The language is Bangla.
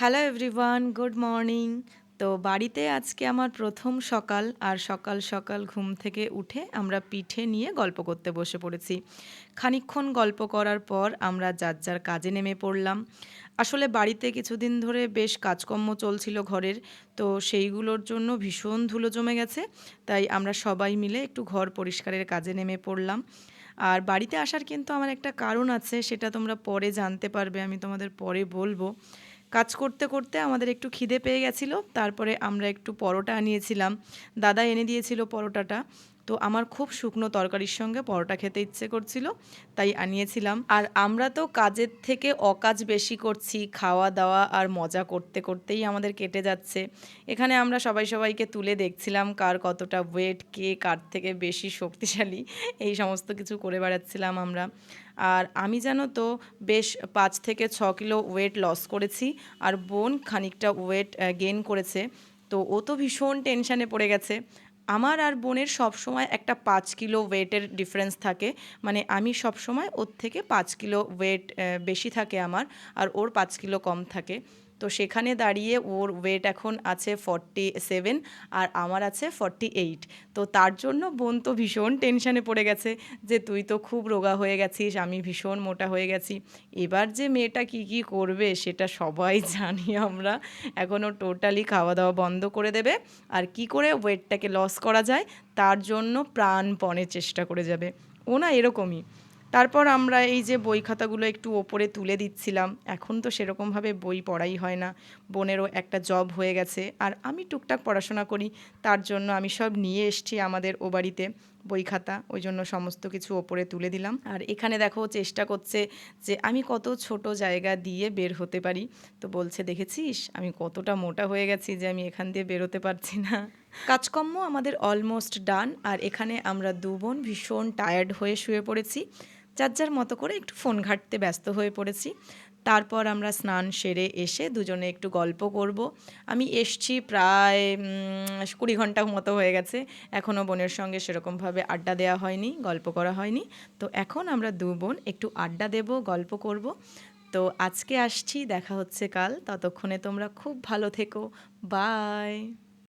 Hello everyone, good morning. তো বাড়িতে আজকে আমার প্রথম সকাল, আর সকাল সকাল ঘুম থেকে উঠে আমরা পিঠে নিয়ে গল্প করতে বসে পড়েছি। খানিকক্ষণ গল্প করার পর আমরা যার যার কাজে নেমে পড়লাম। আসলে বাড়িতে কিছুদিন ধরে বেশ কাজকর্ম চলছিল ঘরের, তো সেইগুলোর জন্য ভীষণ ধুলো জমে গেছে। তাই আমরা সবাই মিলে একটু ঘর পরিষ্কারের কাজে নেমে পড়লাম। আর বাড়িতে আসার কিন্তু আমার একটা কারণ আছে, সেটা তোমরা পরে জানতে পারবে, আমি তোমাদের পরে বলবো। কাজ করতে করতে আমাদের একটু খিদে পেয়ে গেছিলো, তারপরে আমরা একটু পরোটা আনিয়েছিলাম। দাদা এনে দিয়েছিল পরোটাটা। তো আমার খুব শুকনো তরকারির সঙ্গে পরোটা খেতে ইচ্ছে করছিল, তাই আনিয়েছিলাম। আর আমরা তো কাজের থেকে অকাজ বেশি করছি, খাওয়া দাওয়া আর মজা করতে করতেই আমাদের কেটে যাচ্ছে। এখানে আমরা সবাই সবাইকে তুলে দেখছিলাম কার কতটা ওয়েট, কে কার থেকে বেশি শক্তিশালী, এই সমস্ত কিছু করে বেড়াচ্ছিলাম আমরা। আর আমি জানো তো বেশ 5 থেকে 6 কিলো ওয়েট লস করেছি, আর বোন খানিকটা ওয়েট গেইন করেছে। তো ও তো ভীষণ টেনশানে পড়ে গেছে। আমার আর বোনের সবসময় একটা 5 কিলো ওয়েটের ডিফারেন্স থাকে, মানে আমি সবসময় ওর থেকে 5 কিলো ওয়েট বেশি থাকে আমার, আর ওর 5 কিলো কম থাকে। তো সেখানে দাঁড়িয়ে ওর ওয়েট এখন আছে 47, আর আমার আছে 48। তো তার জন্য বোন তো ভীষণ টেনশানে পড়ে গেছে যে তুই তো খুব রোগা হয়ে গেছিস, আমি ভীষণ মোটা হয়ে গেছি। এবার যে মেয়েটা কি কি করবে সেটা সবাই জানি আমরা। এখনও টোটালি খাওয়া দাওয়া বন্ধ করে দেবে, আর কি করে ওয়েটটাকে লস করা যায় তার জন্য প্রাণপণে চেষ্টা করে যাবে। ও না এরকমই। তারপর আমরা এই যে বই খাতাগুলো একটু ওপরে তুলে দিচ্ছিলাম। এখন তো সেরকমভাবে বই পড়াই হয় না, বোনেরও একটা জব হয়ে গেছে, আর আমি টুকটাক পড়াশোনা করি। তার জন্য আমি সব নিয়ে এসেছি আমাদের ও বাড়িতে বই খাতা, ওই জন্য সমস্ত কিছু ওপরে তুলে দিলাম। আর এখানে দেখো চেষ্টা করছে যে আমি কত ছোট জায়গা দিয়ে বের হতে পারি। তো বলছে, দেখেছিস আমি কতটা মোটা হয়ে গেছি যে আমি এখান দিয়ে বেরোতে পারছি না। কাজকর্ম আমাদের অলমোস্ট ডান, আর এখানে আমরা দু বোন ভীষণ টায়ার্ড হয়ে শুয়ে পড়েছি। যার যার মতো করে একটু ফোন ঘাঁটতে ব্যস্ত হয়ে পড়েছি। তারপর আমরা স্নান সেরে এসে দুজনে একটু গল্প করব। আমি এসছি প্রায় 20 ঘন্টা মতো হয়ে গেছে, এখনও বোনের সঙ্গে সেরকমভাবে আড্ডা দেওয়া হয়নি, গল্প করা হয়নি। তো এখন আমরা দু বোন একটু আড্ডা দেব, গল্প করব। তো আজকে আসছি, দেখা হচ্ছে কাল, ততক্ষণে তোমরা খুব ভালো থেকো। বাই।